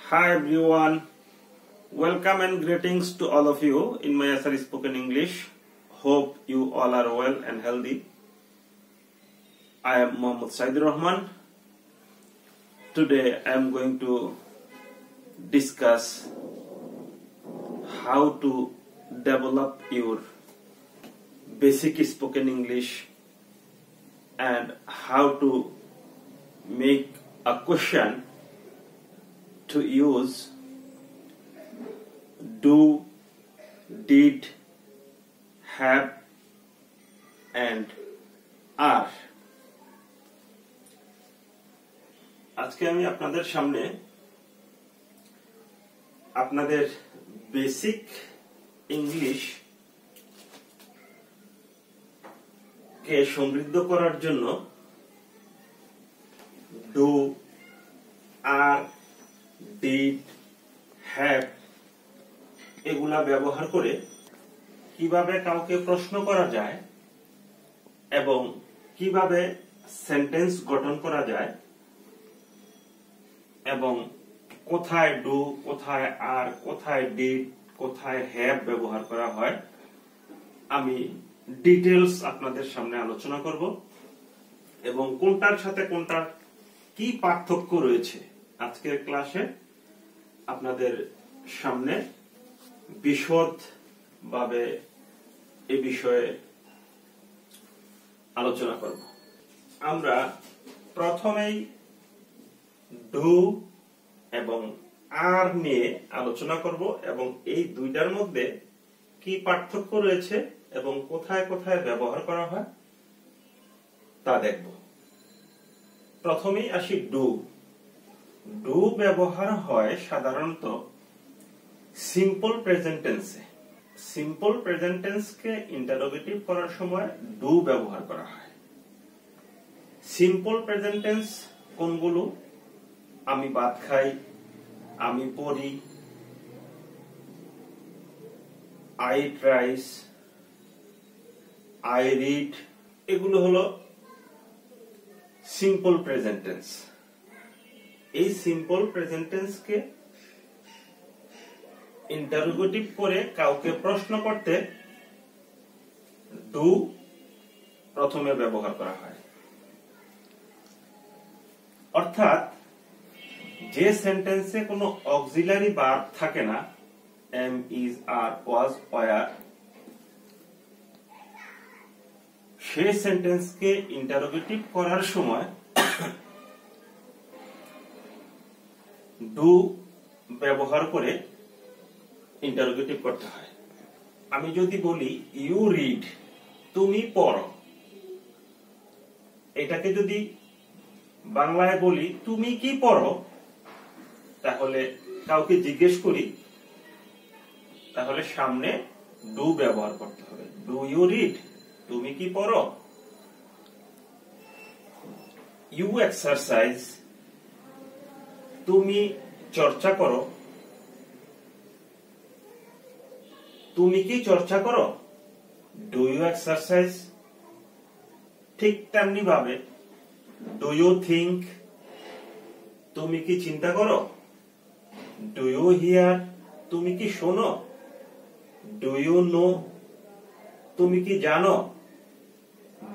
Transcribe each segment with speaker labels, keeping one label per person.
Speaker 1: Hi everyone, welcome and greetings to all of you in my SR Spoken English. Hope you all are well and healthy. I am Mohammad Saidur Rahman. Today I am going to discuss how to develop your basic spoken English and how to make a question to use do, did, have and are. আজকে আমি আপনাদের সামনে আপনাদের basic English কে সমৃদ্ধ করার জন্য do, R, did, have এগুলা ব্যবহার করে কিভাবে কাউকে প্রশ্ন করা যায় এবং কিভাবে সেন্টেন্স গঠন করা যায় এবং কোথায় ডু, কোথায় আর, কোথায় ডিড, কোথায় হ্যাভ ব্যবহার করা হয় আমি ডিটেইলস আপনাদের সামনে আলোচনা করব এবং কোনটার সাথে কোনটার কি পার্থক্য রয়েছে আজকের ক্লাসে আপনাদের সামনে বিশদভাবে এই বিষয়ে আলোচনা করব। আমরা প্রথমেই ডু এবং আর নিয়ে আলোচনা করব এবং এই দুইটার মধ্যে কি পার্থক্য রয়েছে এবং কোথায় কোথায় ব্যবহার করা হয় তা দেখব। প্রথমেই আসি ডু। ডু ব্যবহার হয় সাধারণত সিম্পল প্রেজেন্ট টেন্সে। সিম্পল প্রেজেন্ট টেন্সকে ইন্টারোগেটিভ করার সময় ডু ব্যবহার করা হয়। সিম্পল প্রেজেন্ট টেন্স কোনগুলো? আমি ভাত খাই, আমি পড়ি, I eat rice, I read, এগুলো হলো সিম্পল প্রেজেন্ট টেন্স। এই সিম্পল প্রেজেন্ট টেন্সকে ইন্টারোগেটিভ করে কাউকে প্রশ্ন করতে ডু প্রথমে ব্যবহার করা হয়। অর্থাৎ যে সেন্টেন্সে কোনো অক্সিলারি ভার্ব থাকে না, am, is, are, was, were, সেই সেন্টেন্সকে ইন্টারোগেটিভ করার সময় ডু ব্যবহার করে ইন্টারোগেটিভ করতে হয়। আমি যদি বলি ইউ রিড, তুমি পড়ো, এটাকে যদি বাংলায় বলি তুমি কি পড়ো, তাহলে কাউকে জিজ্ঞেস করি, তাহলে সামনে ডু ব্যবহার করতে হবে। ডু ইউ রিড, তুমি কি পড়ো? ইউ এক্সারসাইজ, তুমি চর্চা করো, তুমি কি চর্চা করো? Do you exercise. ঠিক তেমনি ভাবে ডু ইউ থিঙ্ক, তুমি কি চিন্তা করো? ডু ইউ হিয়ার, তুমি কি শোনো? ডু ইউ নো, তুমি কি জানো?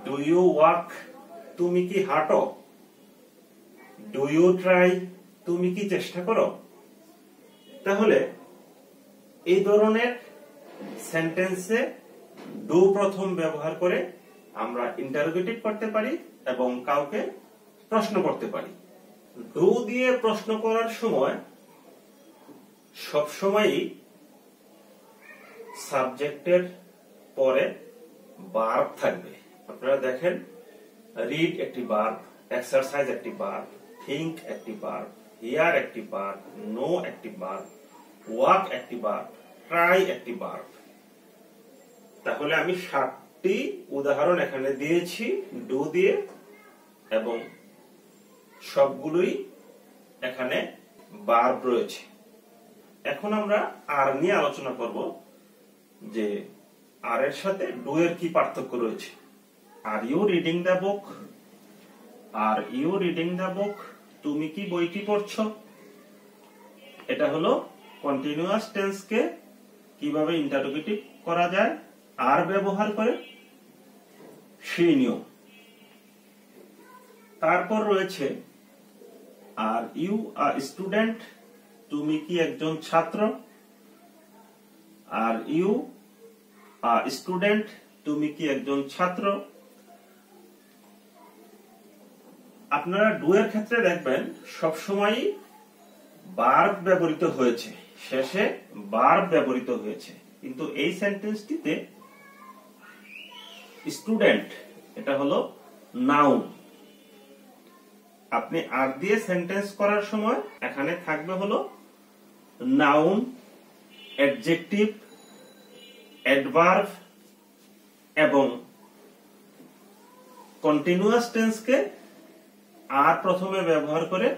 Speaker 1: ডু ইউ ওয়াক, তুমি কি হাঁটো? ডু ইউ ট্রাই, তুমি কি চেষ্টা করো? তাহলে এই ধরনের সেন্টেন্সে ডু প্রথম ব্যবহার করে আমরা ইন্টারোগেটিভ করতে পারি এবং কাউকে প্রশ্ন করতে পারি। ডু দিয়ে প্রশ্ন করার সময় সবসময়ই সাবজেক্টের পরে ভার্ব থাকবে। আপনারা দেখেন, রিড একটি ভার্ব, এক্সারসাইজ একটি ভার্ব, থিংক একটি ভার্ব, হিয়ার একটি ভার্ব, নো একটি ভার্ব, ওয়াক একটি ভার্ব, ট্রাই একটি ভার্ব। তাহলে আমি 7টি উদাহরণ এখানে দিয়েছি ডু দিয়ে এবং সবগুলোই এখানে ভার্ব রয়েছে। এখন আমরা আর নিয়ে আলোচনা করব যে আর এর সাথে ডু এর কি পার্থক্য রয়েছে। Are you reading the book, are you reading the book, তুমি কি বইটি পড়ছো? এটা হলো কন্টিনিউয়াস টেন্সকে কিভাবে ইন্টারোগেটিভ করা যায় আর ব্যবহার করে সেই নিয়ম। তারপর রয়েছে আর ইউ আ স্টুডেন্ট, তুমি কি একজন ছাত্র। আর ইউ আ স্টুডেন্ট, তুমি কি একজন ছাত্র। আপনারা ডু এর ক্ষেত্রে দেখবেন সবসময় ভার্ব ব্যবহৃত হয়েছে, শেষে ভার্ব ব্যবহৃত হয়েছে, কিন্তু এই সেন্টেন্সটিতে স্টুডেন্ট এটা হলো নাউন। আপনি আর দিয়ে সেন্টেন্স করার সময় এখানে থাকবে হলো নাউন, অ্যাডজেক্টিভ, অ্যাডভার্ব এবং কন্টিনিউয়াস টেন্সকে আর প্রথমে ব্যবহার করে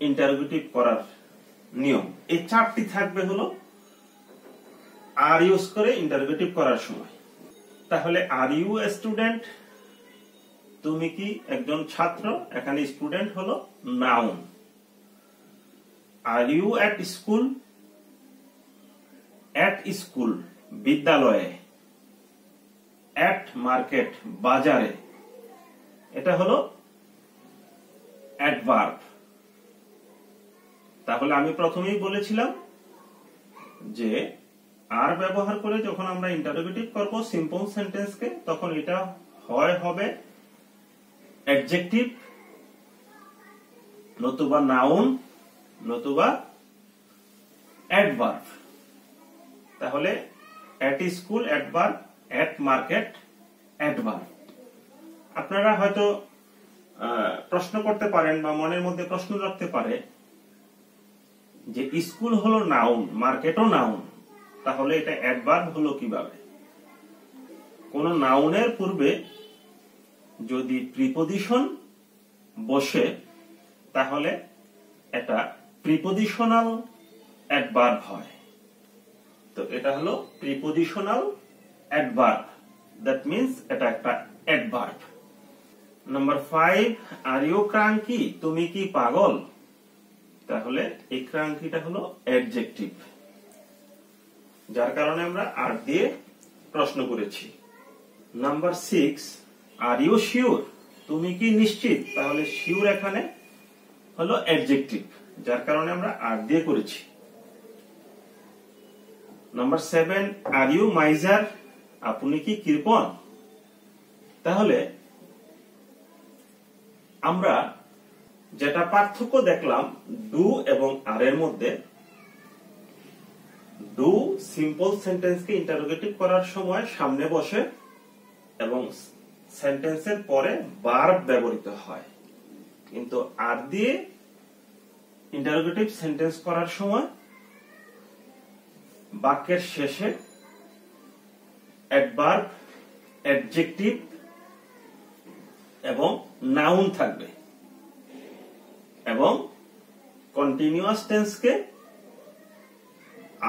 Speaker 1: ইন্টারোগেটিভ করার নিয়ম। এই চারটি থাকবে হলো আর ইউজ করে ইন্টারোগেটিভ করার সময়। তাহলে আর ইউ এ স্টুডেন্ট, তুমি কি একজন ছাত্র, এখানে স্টুডেন্ট হলো noun. Are you at school, at school বিদ্যালয়ে, এট মার্কেট বাজারে, এটা হলো অ্যাডভার্ব। তাহলে আমি প্রথমেই বলেছিলাম যে আর ব্যবহার করে যখন আমরা ইন্টারোগেটিভ করব সিম্পল সেন্টেন্সকে, তখন এটা হবে অ্যাডজেক্টিভ, নতুবা নাউন, নতুবা অ্যাডভার্ব। তাহলে at school adverb, at market adverb. আপনারা হয়তো প্রশ্ন করতে পারেন বা মনের মধ্যে প্রশ্ন রাখতে পারে যে স্কুল হলো নাউন, মার্কেটও নাউন, তাহলে এটা অ্যাডভার্ব হলো কিভাবে। কোন নাউনের পূর্বে যদি প্রিপোজিশন বসে তাহলে এটা প্রিপোজিশনাল অ্যাডভার্ব হয়। তো এটা হলো প্রিপোজিশনাল অ্যাডভার্ব, দ্যাট মিন্স এটা একটা অ্যাডভার্ব। নাম্বার 5, আর ইউ ক্রাঙ্কি, তুমি কি পাগল। তাহলে এই ক্রাঙ্কিটা হলো অ্যাডজেক্টিভ, যার কারণে আমরা আর দিয়ে প্রশ্ন করেছি। নাম্বার 6, আর ইউ শিওর, তুমি কি নিশ্চিত। তাহলে শিওর এখানে হলো অ্যাডজেক্টিভ, যার কারণে আমরা আর দিয়ে করেছি। নাম্বার 7, আর ইউ মাইজার, আপনি কি কৃপণ। তাহলে আমরা যেটা পার্থক্য দেখলাম ডু এবং আর এর মধ্যে, ডু সিম্পল সেন্টেন্সকে ইন্টারোগেটিভ করার সময় সামনে বসে এবং সেন্টেন্সের পরে ভার্ব ব্যবহৃত হয়, কিন্তু আর দিয়ে ইন্টারোগেটিভ সেন্টেন্স করার সময় বাক্যের শেষে অ্যাডভার্ব, অ্যাডজেক্টিভ এবং নাউন থাকবে এবং কন্টিনিউয়াস টেন্সকে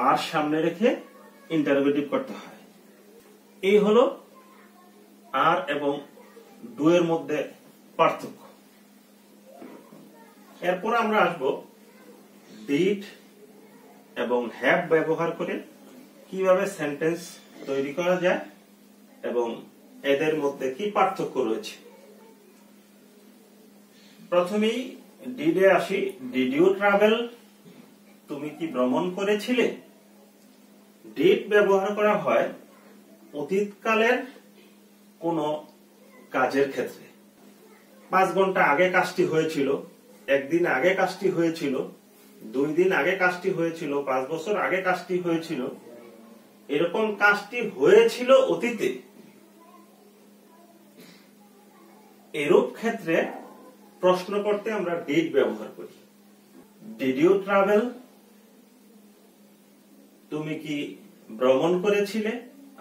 Speaker 1: আর সামনে রেখে ইন্টারোগেটিভ করতে হয়। এই হলো আর এবং ডু এর মধ্যে পার্থক্য। এরপর আমরা আসব ডিড এবং হ্যাভ ব্যবহার করে কিভাবে সেন্টেন্স তৈরি করা যায় এবং এদের মধ্যে কি পার্থক্য রয়েছে। প্রথমেই ডিডে আসি। ডিড ইউ ট্রাভেল, তুমি কি ভ্রমণ করেছিলে। ডিড ব্যবহার করা হয় অতীতকালের কোন কাজের ক্ষেত্রে। 5 ঘন্টা আগে কাজটি হয়েছিল, 1 দিন আগে কাজটি হয়েছিল, 2 দিন আগে কাজটি হয়েছিল, 5 বছর আগে কাজটি হয়েছিল, এরকম কাজটি হয়েছিল অতীতে। এরূপ ক্ষেত্রে প্রশ্ন করতে আমরা ডিড ব্যবহার করি। ডিড ইউ ট্রাভেল, তুমি কি ভ্রমণ করেছিলে।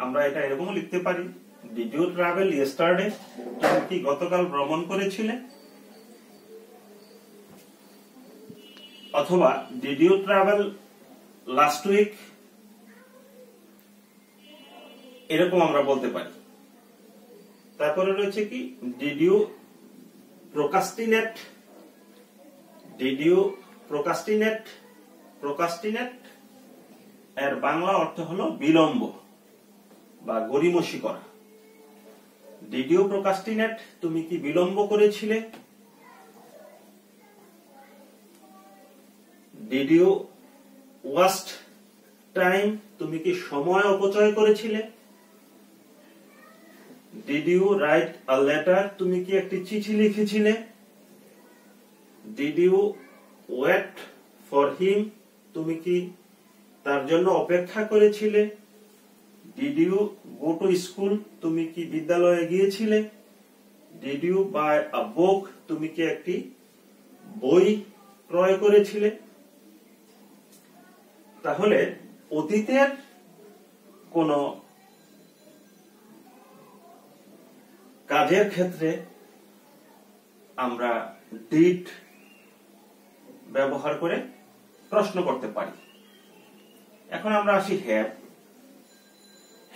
Speaker 1: আমরা এটা এরকম লিখতে পারি, ডিড ইউ ট্রাভেল ইয়েস্টারডে, তুমি কি গতকাল ভ্রমণ করেছিলে। অথবা did you travel last week, এরকম আমরা বলতে পারি। তারপরে রয়েছে কি did you procrastinate, did you procrastinate, procrastinate এর বাংলা অর্থ হলো বিলম্ব বা গড়িমসি করা। ডিড ইউ প্রোক্রাস্টিনেট, তুমি কি বিলম্ব করেছিলে? ডিড ইউ ওয়েস্ট টাইম, তুমি কি সময় অপচয় করেছিলে? Did you write a letter, তুমি কি একটি চিঠি লিখেছিলে? Did you wait for him, তুমি কি তার জন্য অপেক্ষা করেছিলে? Did you go to school, তুমি কি বিদ্যালয়ে গিয়েছিলে? Did you buy a book, তুমি কি একটি বই ক্রয় করেছিলে? তাহলে অতীতের কোন কাজের ক্ষেত্রে আমরা ডিড ব্যবহার করে প্রশ্ন করতে পারি। এখন আমরা আসি হ্যাভ।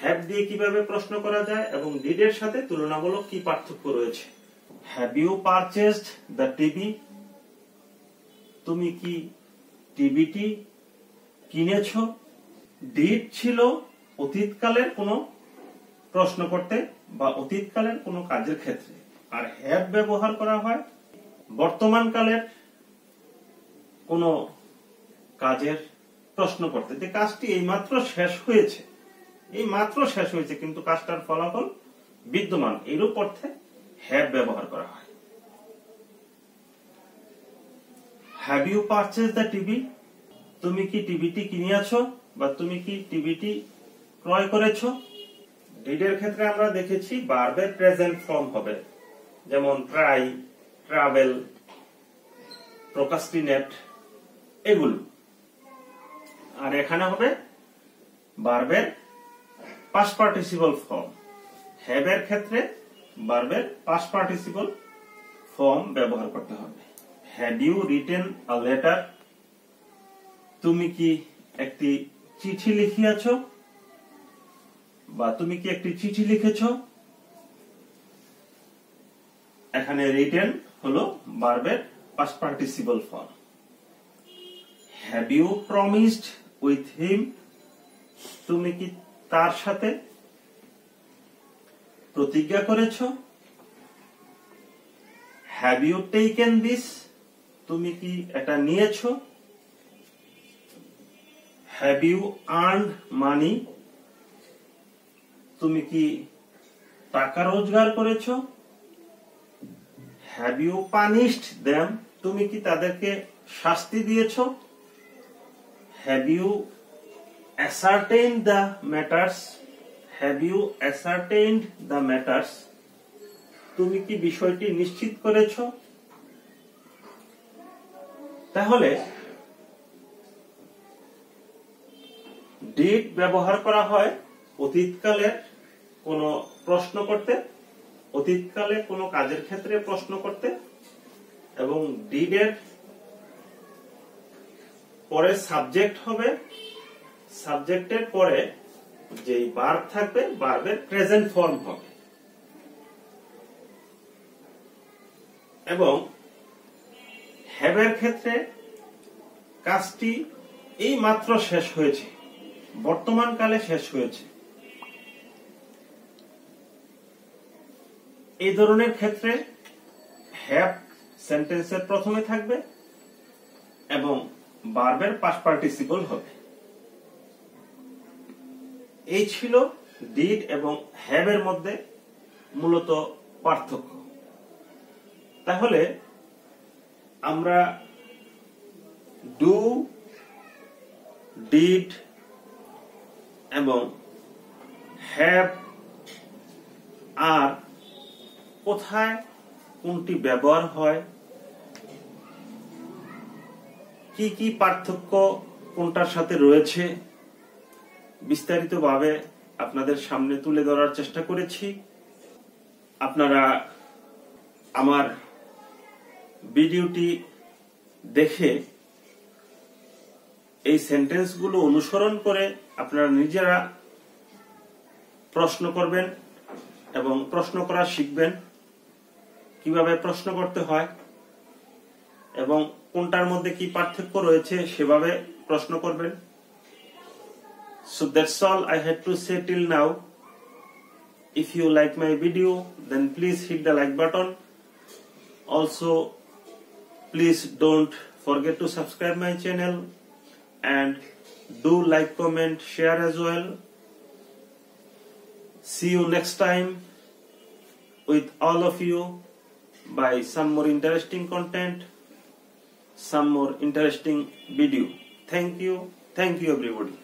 Speaker 1: হ্যাভ দিয়ে কিভাবে প্রশ্ন করা যায় এবং ডিড এর সাথে তুলনামূলক কি পার্থক্য রয়েছে। Have you purchased the TV, তুমি কি টিভিটি কিনেছো? ডিড ছিল অতীতকালের কোন প্রশ্ন করতে বা অতীতকালের কোন কাজের ক্ষেত্রে, আর হ্যাভ ব্যবহার করা হয় বর্তমান কালের কোন কাজের প্রশ্ন করতে, যে কাজটি এইমাত্র শেষ হয়েছে, কিন্তু কাজটার ফলাফল বিদ্যমান, এইরূপ অর্থে হ্যাভ ব্যবহার করা হয়। Have you purchase the TV, তুমি কি টিভিটি কিনিয়াছো বা তুমি কি টিভিটি ক্রয় করেছো? ডিড এর ক্ষেত্রে আমরা দেখেছি ভার্বের প্রেজেন্ট ফর্ম হবে, যেমন ট্রাই, ট্রাভেল, প্রোক্রাস্টিনেট এগুলো। আর এখানে হবে ভার্বের পাস্ট পার্টিসিপল ফর্ম। হ্যাভ এর ক্ষেত্রে ভার্বের পাস্ট পার্টিসিপল ফর্ম ব্যবহার করতে হবে। Have you written a letter, তুমি কি একটি চিঠি লিখিয়াছো বা তুমি কি একটি চিঠি লিখেছো? এখানে রিটেন হলো ভার্বের past participle form. Have you promised with him, তুমি কি তার সাথে প্রতিজ্ঞা করেছো? হ্যাভ ইউ টেকেন দিস, তুমি কি এটা নিয়েছো? হ্যাভ ইউ আর্নড মানি, তুমি কি টাকা রোজগার করেছো? হ্যাভ ইউ পানিশড দেম, তুমি কি তাদেরকে শাস্তি দিয়েছো? Have you ascertained the matters, have you ascertained the matters, তুমি কি বিষয়টি নিশ্চিত করেছো? তাহলে ডিড ব্যবহার করা হয় অতীতকালের কোন প্রশ্ন করতে, অতীতকালে কোন কাজের ক্ষেত্রে প্রশ্ন করতে, এবং ডিড এর পরে সাবজেক্ট হবে, সাবজেক্টের পরে যে ভার্ব থাকবে ভার্বের প্রেজেন্ট ফর্ম হবে। এবং হ্যাভ এর ক্ষেত্রে কাজটি এই মাত্র শেষ হয়েছে, বর্তমান কালে শেষ হয়েছে। এই ধরনের ক্ষেত্রে হ্যাভ সেন্টেন্সের প্রথমে থাকবে এবং ভার্বের পাস্ট পার্টিসিপল হবে। এই ছিল ডিড এবং হ্যাভ এর মধ্যে মূলত পার্থক্য। তাহলে আমরা ডু, ডিড এবং হ্যাভ আর কোথায় কোনটি ব্যবহার হয়, কি কি পার্থক্য কোনটার সাথে রয়েছে, বিস্তারিতভাবে আপনাদের সামনে তুলে ধরার চেষ্টা করেছি। আপনারা আমার ভিডিওটি দেখে এই সেন্টেন্সগুলো অনুসরণ করে আপনারা নিজেরা প্রশ্ন করবেন এবং প্রশ্ন করা শিখবেন, কিভাবে প্রশ্ন করতে হয় এবং কোনটার মধ্যে কি পার্থক্য রয়েছে সেভাবে প্রশ্ন করবেন। So that's all I had to say till now. If you like my video, then please hit the like button. Also, please don't forget to subscribe my channel and do like, comment, share as well. See you next time with all of you by some more interesting content, some more interesting video. Thank you everybody.